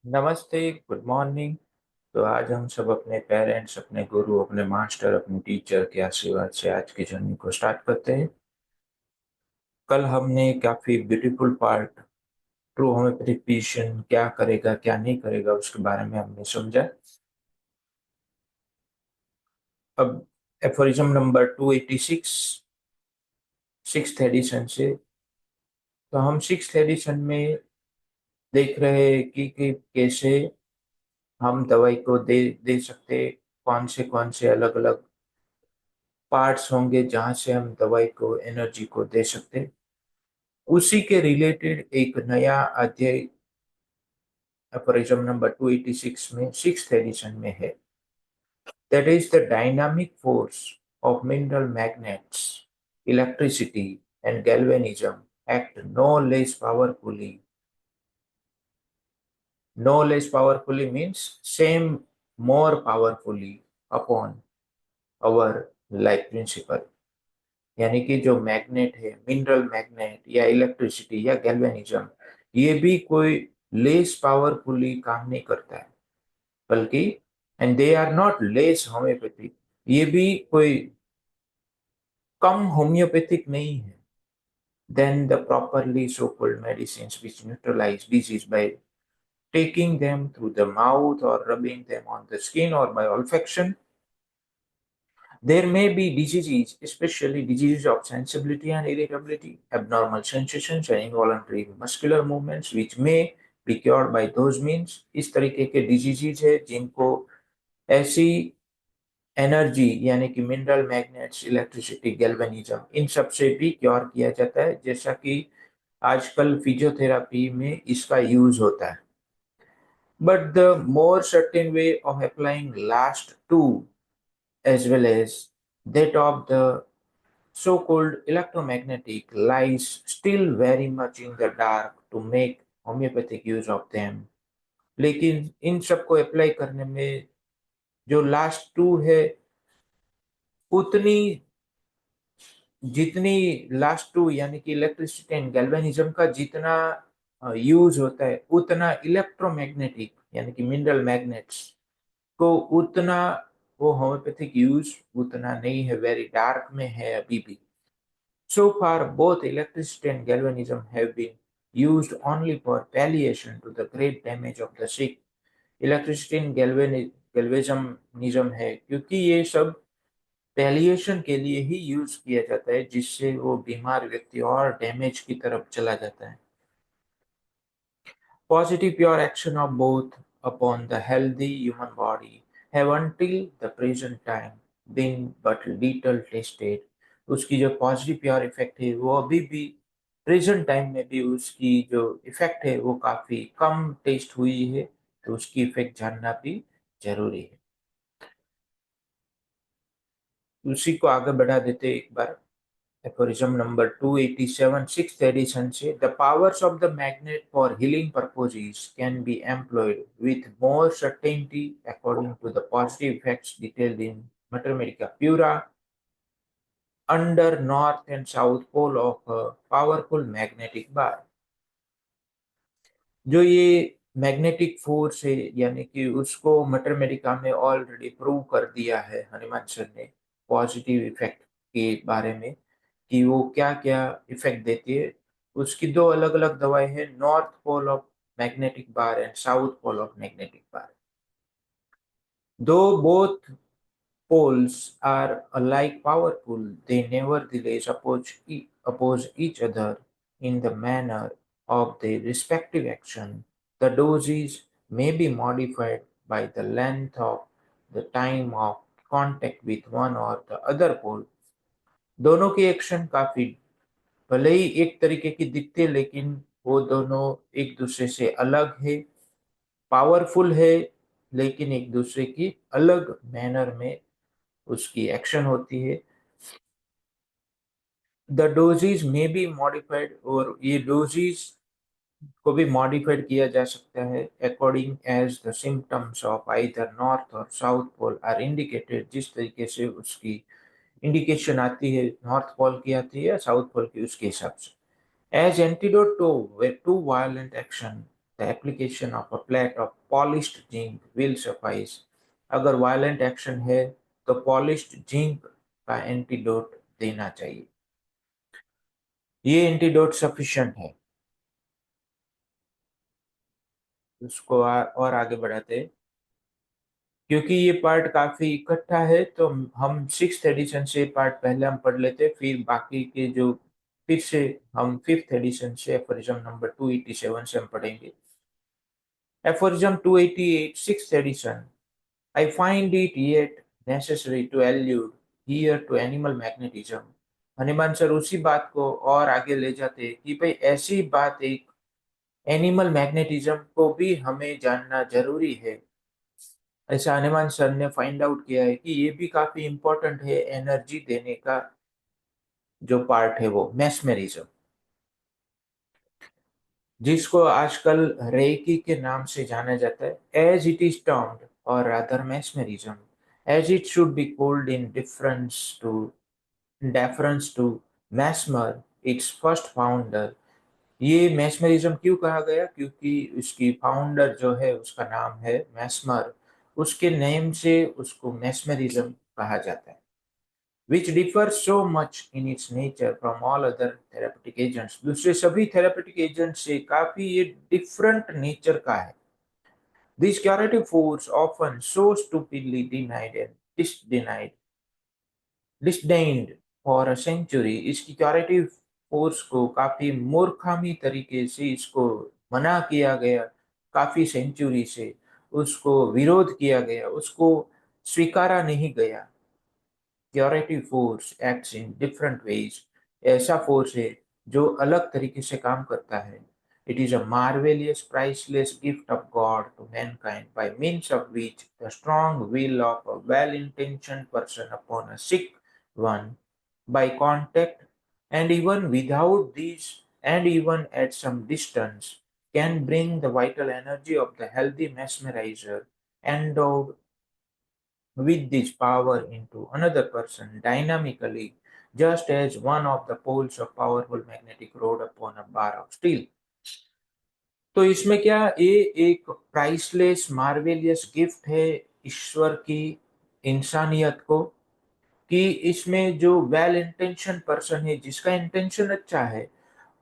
नमस्ते, good morning. तो आज हम सब अपने पेरेंट्स, अपने गुरु, अपने मास्टर, अपने टीचर के आशीर्वाद से आज की जर्नी को स्टार्ट करते हैं। कल हमने काफी beautiful part true homeopathic physician क्या करेगा क्या नहीं करेगा उसके बारे में हमने समझा। अब एफोरिज्म नंबर 286 सिक्स्थ एडिशन से। तो हम सिक्स्थ एडिशन में देख रहे हैं कि कैसे हम दवाई को दे दे सकते, कौन से अलग अलग पार्ट्स होंगे जहां से हम दवाई को एनर्जी को दे सकते। उसी के रिलेटेड एक नया अध्याय एफोरिज्म नंबर 286 में सिक्स्थ एडिशन में है। That is the dynamic force of mineral magnets, electricity and galvanism act no less powerfully means same more powerfully upon our life principle। यानी कि जो मैग्नेट है, मिनरल मैग्नेट या इलेक्ट्रिसिटी या गैल्वेनिज्म, ये भी कोई लेस पावरफुली काम नहीं करता है, बल्कि and they are not less homeopathic, ये भी कोई कम होम्योपैथिक नहीं है than the properly so called medicines which neutralize disease by taking them through the mouth or rubbing them on the skin or by olfaction. There may be diseases, especially diseases of sensibility and irritability, abnormal sensations and involuntary muscular movements, which may be cured by those means। इस तरीके के diseases है जिनको ऐसी energy यानी कि mineral magnets, electricity, गैल्वेनिज्म, इन सब से भी क्योर किया जाता है, जैसा कि आजकल फिजियोथेरापी में इसका यूज होता है। But the more certain way of applying last to as well as that of the so-called electromagnetic lies still very much in the dark to make homeopathic use of them। लेकिन इन सबको apply करने में जो last to है, उतनी जितनी last to यानी कि इलेक्ट्रिसिटी एंड गैल्वेनिज्म का जितना यूज होता है, उतना इलेक्ट्रोमैग्नेटिक यानी कि मिनरल मैग्नेट्स को उतना वो होम्योपैथिक यूज उतना नहीं है, वेरी डार्क में है अभी भी। So far, both electricity and galvanism have been used only for palliation to the great damage of the sick। Electricity and galvanism है क्योंकि ये सब पैलिएशन के लिए ही यूज किया जाता है, जिससे वो बीमार व्यक्ति और डैमेज की तरफ चला जाता है। Positive pure action of both upon the healthy human body have until the present time been but little tested। उसकी जो पॉजिटिव प्योर इफेक्ट है वो अभी भी प्रेजेंट टाइम में भी उसकी जो इफेक्ट है वो काफी कम टेस्ट हुई है, तो उसकी इफेक्ट जानना भी जरूरी है। उसी को आगे बढ़ा देते एक बार। Aphorism number 287, sixth edition say, the powers of the magnet for healing purposes can be employed with more certainty according to the positive effects detailed in Mater Medica Pura under north and south pole of a powerful magnetic bar। जो ये magnetic force है यानी कि उसको मटर Medica में already prove कर दिया है हनुमान सर ने पॉजिटिव इफेक्ट के बारे में, कि वो क्या क्या इफेक्ट देती है। उसकी दो अलग अलग दवाई है, north pole of magnetic bar and south pole of magnetic bar. दो both poles are alike powerful, they nevertheless oppose each other in the manner of their respective action। The doses may be modified by the length of the time of contact with one or the other pole। दोनों की action काफी भले ही एक तरीके की दिखते, लेकिन वो दोनों एक दूसरे से अलग है, पावरफुल है, लेकिन एक दूसरे की अलग मैनर में उसकी एक्शन होती है। द डोजेज में बी मॉडिफाइड, और ये डोजेज को भी मॉडिफाइड किया जा सकता है according as the symptoms of either north और साउथ पोल आर इंडिकेटेड। जिस तरीके से उसकी इंडिकेशन आती है, नॉर्थ पोल की आती है या साउथ पोल की, उसके हिसाब से। As antidote to too violent action, the application of a plate of polished zinc will suffice. अगर वायलेंट एक्शन है तो पॉलिश्ड जिंक का एंटीडोट देना चाहिए। ये एंटीडोट सफिशिएंट है। उसको और आगे बढ़ाते हैं। क्योंकि ये पार्ट काफी इकट्ठा है तो हम सिक्स एडिशन से पार्ट पहले हम पढ़ लेते, फिर बाकी के जो फिर से हम फिफ्थ एडिशन से एफोरिज्म नंबर 287 से हम पढ़ेंगे। Aphorism 288 sixth addition. I find it yet necessary to allude here to animal magnetism। Hanuman sir उसी बात को और आगे ले जाते हैं कि भाई ऐसी बात एक एनिमल मैग्नेटिज्म को भी हमें जानना जरूरी है। ऐसा हनुमान सर ने फाइंड आउट किया है कि ये भी काफी इंपॉर्टेंट है एनर्जी देने का जो पार्ट है वो मैस्मेरिज्म, जिसको आजकल रेकी के नाम से जाना जाता है, एज इट इज टर्म्ड और other mesmerism, as it should be called in difference to deference to Mesmer its first founder. ये मैस्मरिज्म क्यों कहा गया? क्योंकि उसकी फाउंडर जो है उसका नाम है मैस्मर, उसके नेम से उसको मैस्मरिज्म कहा जाता है। which differs so much in its nature from all other therapeutic agents। दूसरे सभी therapeutic agents से काफी ये different nature का है। This curative force often so stupidly denied and disdained for a century। इसकी curative force को काफी मूर्खामी तरीके से इसको मना किया गया, काफी सेंचुरी से उसको विरोध किया गया, उसको स्वीकारा नहीं गया। Curative force acts in different ways. ऐसा फोर्स है जो अलग तरीके से काम करता है। It is a marvellous priceless gift of God to mankind by means of which the strong will of a well-intentioned person upon a sick one by contact, and even without these and even at some distance can bring the vital energy of the healthy mesmerizer endowed with this power into another person dynamically, just as one of the poles of powerful magnetic rod upon a bar of steel। तो इसमें क्या, ये एक priceless मार्वेलियस gift है ईश्वर की इंसानियत को, कि इसमें जो वेल इंटेंशन पर्सन है, जिसका इंटेंशन अच्छा है,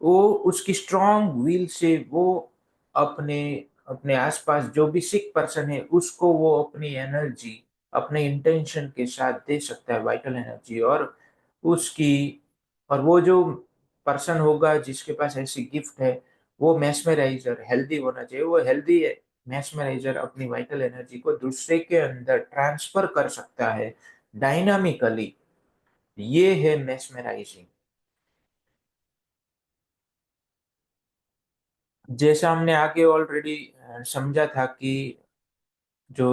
वो उसकी स्ट्रॉन्ग विल से वो अपने अपने आसपास जो भी सिक पर्सन है उसको वो अपनी एनर्जी अपने इंटेंशन के साथ दे सकता है, वाइटल एनर्जी। और उसकी और वो जो पर्सन होगा जिसके पास ऐसी गिफ्ट है, वो मैस्मराइजर हेल्दी होना चाहिए। वो हेल्दी मैस्मराइजर अपनी वाइटल एनर्जी को दूसरे के अंदर ट्रांसफर कर सकता है डायनामिकली। ये है mesmerizing। जैसा हमने आगे ऑलरेडी समझा था कि जो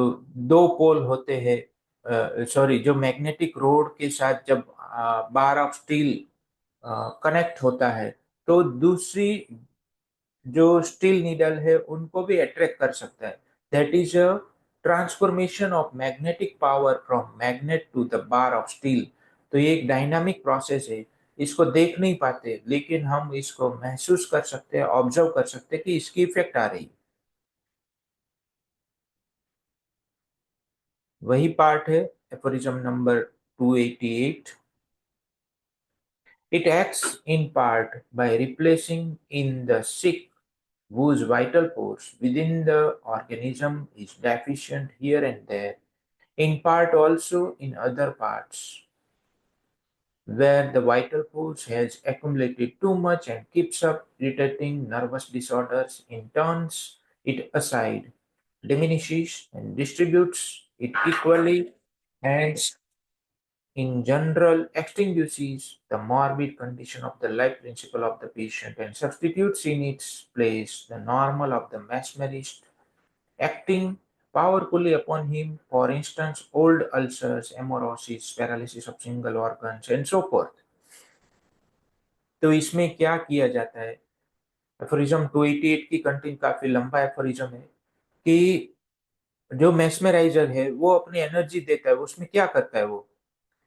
दो पोल होते हैं, सॉरी, जो मैग्नेटिक रोड के साथ जब बार ऑफ स्टील कनेक्ट होता है तो दूसरी जो स्टील नीडल है उनको भी अट्रैक्ट कर सकता है। That is a transformation of magnetic power from magnet to the bar of steel. तो ये एक डायनामिक प्रोसेस है। इसको देख नहीं पाते लेकिन हम इसको महसूस कर सकते हैं, ऑब्जर्व कर सकते हैं कि इसकी इफेक्ट आ रही है। वही पार्ट है aphorism number 288। It acts in part by replacing in the sick whose vital force within the organism is deficient here and there, in part also in other parts, where the vital force has accumulated too much and keeps up irritating nervous disorders, in turns it aside, diminishes and distributes it equally, and in general extinguishes the morbid condition of the life principle of the patient and substitutes in its place the normal of the mesmerist acting powerfully upon him, for instance, old ulcers, hemorrhosis, paralysis of single organs, and so forth। तो इसमें क्या किया जाता है? Aphorism 288 की content काफी लंबा aphorism है कि जो मेस्मराइजर है वो अपनी एनर्जी देता है, उसमें क्या करता है वो?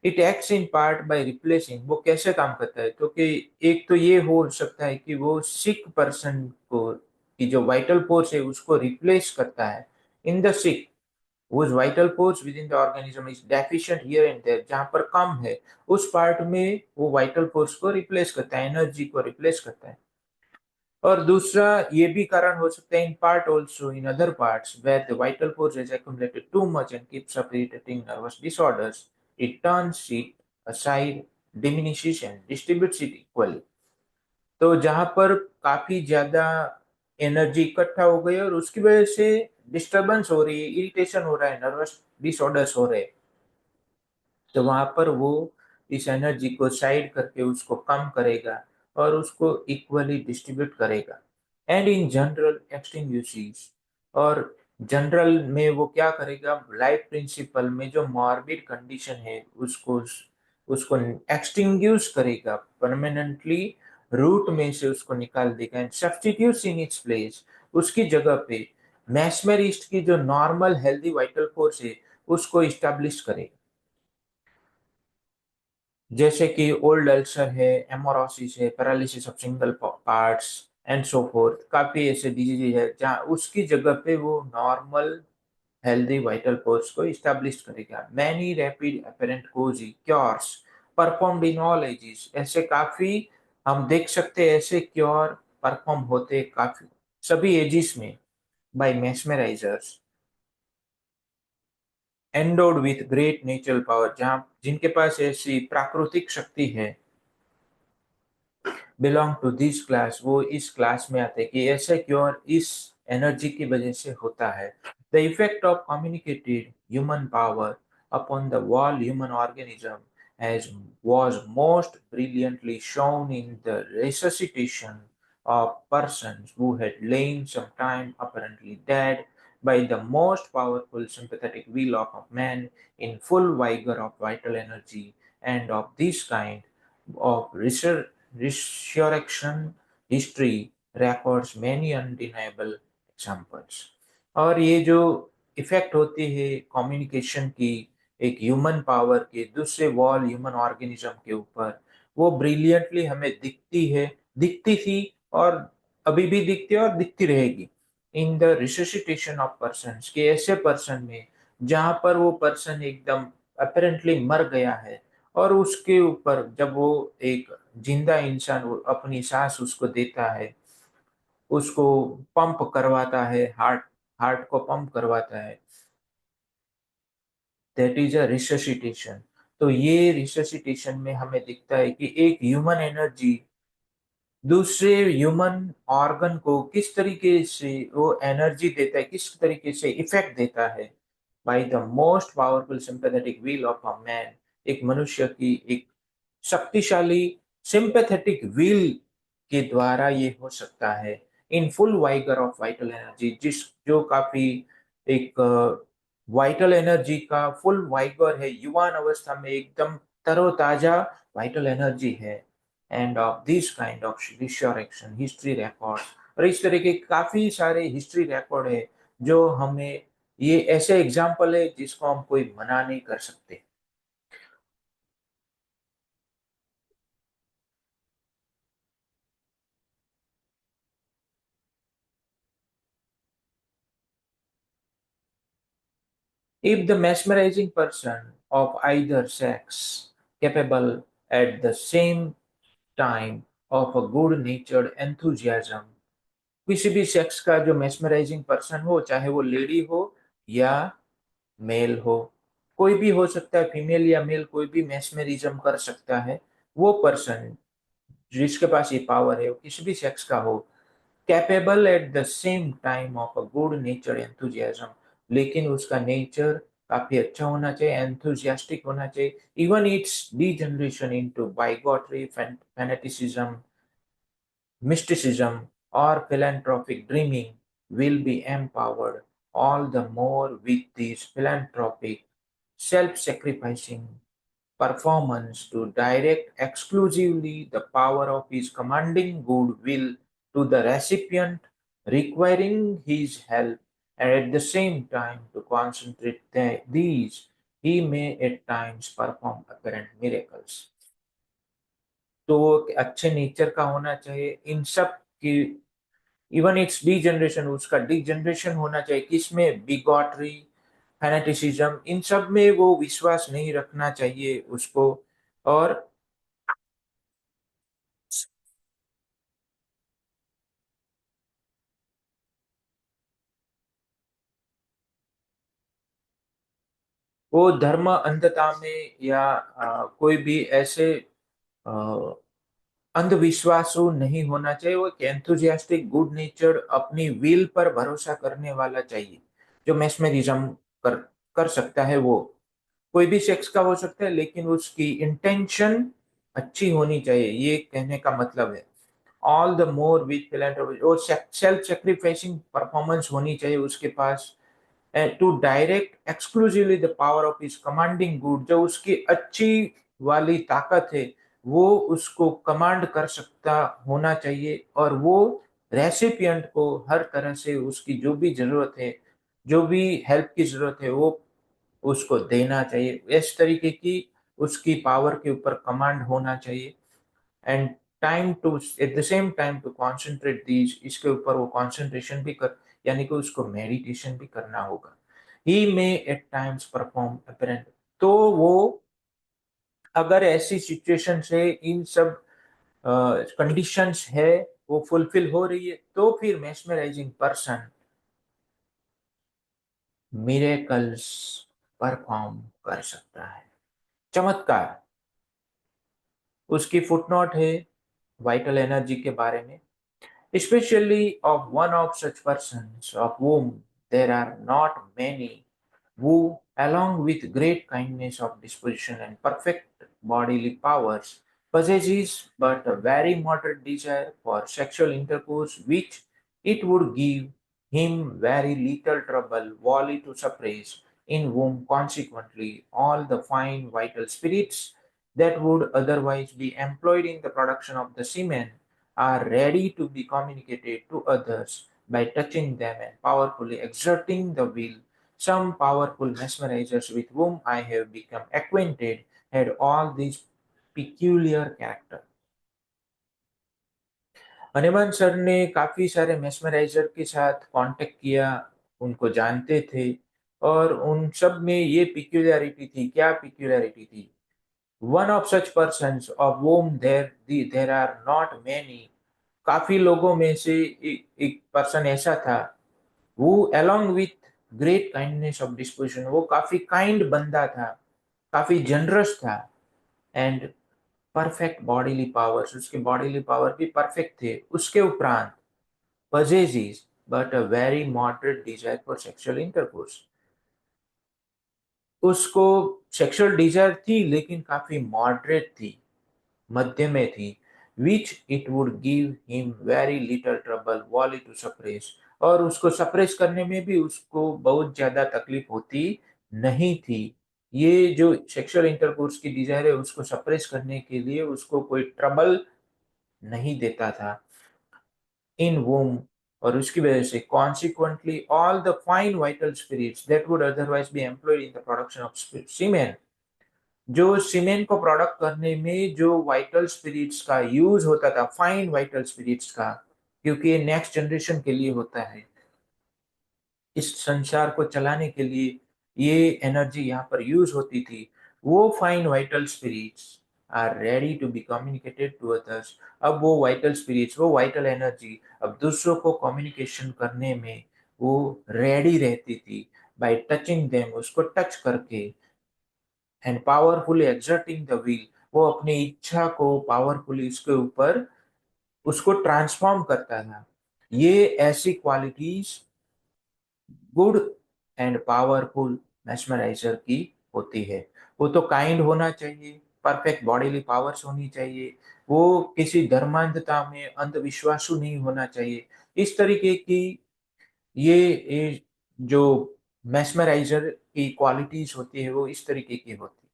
It acts in part by replacing. वो कैसे काम करता है? तो कि एक तो ये हो सकता है कि वो सिक पर्सन को कि जो वाइटल फोर्स है उसको रिप्लेस करता है। In the sick whose vital force within the organism is deficient here and there, जहां पर कम है उस पार्ट में वो वाइटल फोर्स को रिप्लेस करता है, एनर्जी को रिप्लेस करता है। और दूसरा ये भी कारण हो सकता है in part also in other parts where the vital force is accumulated too much and keeps up irritating nervous disorders, it turns it aside, diminishes and distributes it equally। तो जहां पर काफी ज्यादा एनर्जी इकट्ठा हो गई और उसकी वजह से डिस्टरबेंस हो रही है, इरिटेशन हो रहा है, नर्वस डिसऑर्डर्स हो रहे हैं, तो वहां पर वो इस एनर्जी को साइड करके उसको कम करेगा और उसको इक्वली डिस्ट्रीब्यूट करेगा। एंड इन जनरल एक्सटिंग्विशेस, और जनरल में वो क्या करेगा, लाइफ प्रिंसिपल में जो मॉर्बिड कंडीशन है उसको उसको एक्सटिंग्विश करेगा परमानेंटली, रूट में से उसको निकाल देगा and substitutes in its place, उसकी जगह पे मैस्मेरिस्ट की जो नॉर्मल हेल्दी वाइटल फोर्स है उसको इस्टेब्लिश करेगा। जैसे कि ओल्ड अल्सर है, एमोरोसिस है, paralysis of single parts and so forth, काफी ऐसे डिजीज है जहाँ उसकी जगह पे वो नॉर्मल हेल्दी वाइटल फोर्स को इस्टेब्लिश करेगा। Many rapid apparent cozy cures performed in all ages, ऐसे काफी हम देख सकते हैं ऐसे क्योर परफॉर्म होते काफी सभी एजेस में by mesmerisers endowed with great natural power, जहाँ जिनके पास ऐसी प्राकृतिक शक्ति है, बिलोंग टू दिस क्लास, वो इस क्लास में आते हैं कि ऐसे क्योर इस एनर्जी की वजह से होता है। The effect of communicated human power upon the whole human organism as was most brilliantly shown in the resuscitation of persons who had lain some time apparently dead by the most powerful sympathetic will of man in full vigor of vital energy, and of this kind of resurrection history records many undeniable examples। और ये जो effect होती है communication की एक human power के दूसरे wall human organism के ऊपर, वो ब्रिलियंटली हमें दिखती है, दिखती थी और अभी भी दिखती है और दिखती रहेगी in the resuscitation of person, के ऐसे पर्सन में जहां पर वो पर्सन एकदम अपेरेंटली मर गया है और उसके ऊपर जब वो एक जिंदा इंसान वो अपनी सांस उसको देता है, उसको पंप करवाता है, हार्ट हार्ट को पंप करवाता है, दैट इज अ रिससिटेशन। तो ये रिससिटेशन में हमें दिखता है कि एक ह्यूमन एनर्जी दूसरे ह्यूमन ऑर्गन को किस तरीके से वो एनर्जी देता है, किस तरीके से इफेक्ट देता है by the most powerful sympathetic will of a man, एक मनुष्य की एक शक्तिशाली सिंपैथेटिक विल के द्वारा ये हो सकता है। In full vigour of vital energy, जिस जो काफी एक वाइटल एनर्जी का फुल वाइगर है, युवान अवस्था में एकदम तरोताजा वाइटल एनर्जी है। End of this kind of resurrection history record, और इस तरह के काफी सारे हिस्ट्री रिकॉर्ड है जो हमें, ये ऐसे एग्जाम्पल है जिसको हम कोई मना नहीं कर सकते। If the mesmerizing person of either sex capable at the same time of a good natured enthusiasm, किसी भी सेक्स का जो mesmerizing person हो, चाहे वो लेडी हो या मेल हो, कोई भी हो सकता है, फीमेल या मेल, कोई भी mesmerism कर सकता है, वो पर्सन जिसके पास ये पावर है वो किसी भी सेक्स का हो, capable eight the same time of a good nature enthusiasm, लेकिन उसका नेचर काफी अच्छा होना चाहिए, एंथुजियास्टिक होना चाहिए, even its degeneration into bigotry fanaticism, mysticism, or philanthropic dreaming will be empowered all the more with this philanthropic, self sacrificing performance to direct exclusively the power of his commanding good will to the recipient requiring his help, and at the same time to concentrate these, he may at times perform apparent miracles। तो वो अच्छे nature का होना चाहिए इन सब की even it's D generation, उसका D generation होना चाहिए। किसमें? बिगॉटरी, फैनेटिसिज्म, इन सब में वो विश्वास नहीं रखना चाहिए उसको। और वो धर्म अंधता में या कोई भी ऐसे अ, अंधविश्वासु नहीं होना चाहिए। वो एक एंथुजियास्टिक, गुड नेचर, अपनी विल पर भरोसा करने वाला चाहिए, जो मैस्मेरिज्म कर कर सकता है। वो कोई भी सेक्स का हो सकता है, लेकिन उसकी इंटेंशन अच्छी होनी चाहिए, ये कहने का मतलब है। All the more with philanthropy, और सेल्फ सेक्रीफाइसिंग परफॉर्मेंस होनी चाहिए उसके पास। To direct exclusively the power of his commanding good, जो उसकी अच्छी वाली ताकत है वो उसको कमांड कर सकता होना चाहिए। और वो रेसिपिएंट को हर तरह से उसकी जो भी जरूरत है, जो भी हेल्प की जरूरत है, वो उसको देना चाहिए। इस तरीके की उसकी पावर के ऊपर कमांड होना चाहिए। And time to, at the same time to concentrate these, इसके ऊपर वो कॉन्सेंट्रेशन भी कर, यानी कि उसको मेडिटेशन भी करना होगा। ही may at times perform apparent, तो वो अगर ऐसी सिचुएशन से इन सब कंडीशंस है वो फुलफिल हो रही है, तो फिर मेस्मराइजिंग पर्सन मिरेकल्स परफॉर्म कर सकता है। चमत्कार। उसकी फुटनोट है वाइटल एनर्जी के बारे में, especially of one of such persons of whom there are not many, who, along with great kindness of disposition and perfect bodily powers, possesses but a very moderate desire for sexual intercourse, which it would give him very little trouble wholly to suppress, in whom consequently all the fine vital spirits that would otherwise be employed in the production of the semen are ready to be communicated to others by touching them and powerfully exerting the will. Some powerful mesmerizers with whom I have become acquainted had all these peculiar character. Hanuman sir ने काफी सारे मेस्मराइजर के साथ contact किया, उनको जानते थे, और उन सब में ये पिक्यूलियरिटी थी। क्या पिक्यूलियरिटी थी? One of such persons of whom there are not many, काफी लोगों में से एक पर्सन ऐसा था, वो along with great kindness of disposition, वो काफी काइंड बंदा था, काफी जनरस था। एंड परफेक्ट बॉडीली पावर्स, उसके बॉडीली पावर भी परफेक्ट थे। उसके उपरांत possesses but a very moderate desire for sexual intercourse, उसको सेक्सुअल डिजायर थी लेकिन काफी मॉडरेट थी, मध्य में थी। Which it would give him very little trouble wholly to suppress, और उसको सप्रेस करने में भी उसको बहुत ज्यादा तकलीफ होती नहीं थी। ये जो सेक्सुअल इंटरकोर्स की डिजायर है उसको सप्रेस करने के लिए उसको कोई ट्रबल नहीं देता था। इन वोम, और उसकी वजह से consequently all the fine vital spirits that would otherwise be employed in the production of semen, जो सीमेंट को प्रोडक्ट करने में जो वाइटल स्पिरिट्स का यूज होता था, फाइन वाइटल स्पिरिट्स का, क्योंकि ये नेक्स्ट जनरेशन के लिए होता है, इस संसार को चलाने के लिए ये एनर्जी यहाँ पर यूज होती थी। वो fine vital spirits are ready to be communicated to others. अब वो वाइटल स्पिरिट्स, वो वाइटल एनर्जी अब दूसरों को कम्युनिकेशन करने में वो रेडी रहती थी, बाय टचिंग देम, उसको टच करके, and powerfully exerting the will, वो अपनी इच्छा को पावरफुली इसके ऊपर उसको ट्रांसफॉर्म करता था। ये ऐसी क्वालिटीज गुड एंड पावरफुल मैस्मराइजर की होती है। वो तो काइंड होना चाहिए, परफेक्ट बॉडीली पावर्स होनी चाहिए, वो किसी धर्मांधता में अंधविश्वासु नहीं होना चाहिए। इस तरीके की ये जो मैस्मराइजर की क्वालिटीज होती है वो इस तरीके की होती है।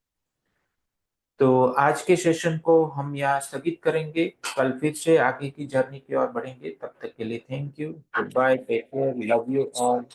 तो आज के सेशन को हम यहाँ स्थगित करेंगे, कल फिर से आगे की जर्नी की ओर बढ़ेंगे। तब तक के लिए thank you, goodbye, take care, love you all.